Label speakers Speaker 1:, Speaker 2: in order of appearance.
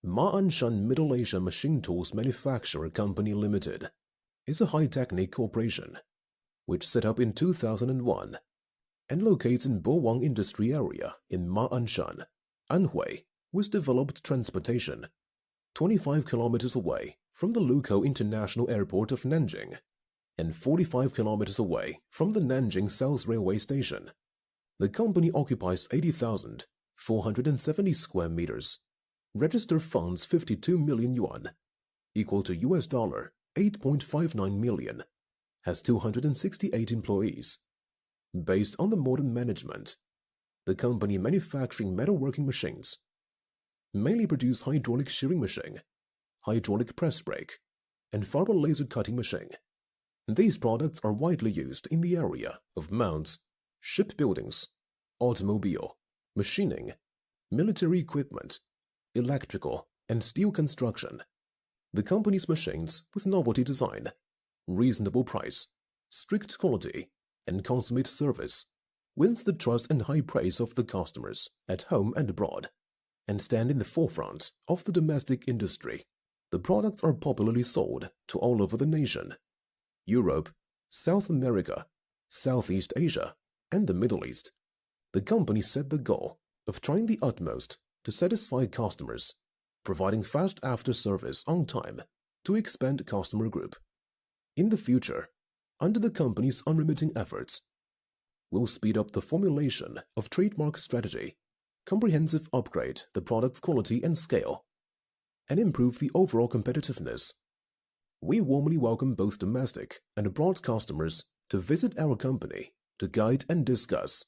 Speaker 1: Ma-Anshan Middle Asia Machine Tools Manufacturer Company Limited is a high-technique corporation which set up in 2001 and locates in Bowang Industry Area in Ma-Anshan, Anhui, with developed transportation 25 kilometers away from the Lukou International Airport of Nanjing and 45 kilometers away from the Nanjing South Railway Station. The company occupies 80,470 square meters, registered funds 52 million yuan, equal to $8.59 million, has 268 employees. Based on the modern management, the company manufacturing metalworking machines mainly produce hydraulic shearing machine, hydraulic press brake, and fiber laser cutting machine. These products are widely used in the area of mounts, shipbuildings, automobile, machining, military equipment, electrical and steel construction. The company's machines with novelty design, reasonable price, strict quality, and consummate service wins the trust and high praise of the customers at home and abroad, and stand in the forefront of the domestic industry. The products are popularly sold to all over the nation, Europe, South America, Southeast Asia, and the Middle East. The company set the goal of trying the utmost to satisfy customers, providing fast after-service on time to expand customer group. In the future, under the company's unremitting efforts, we'll speed up the formulation of trademark strategy, comprehensive upgrade the product's quality and scale, and improve the overall competitiveness. We warmly welcome both domestic and abroad customers to visit our company to guide and discuss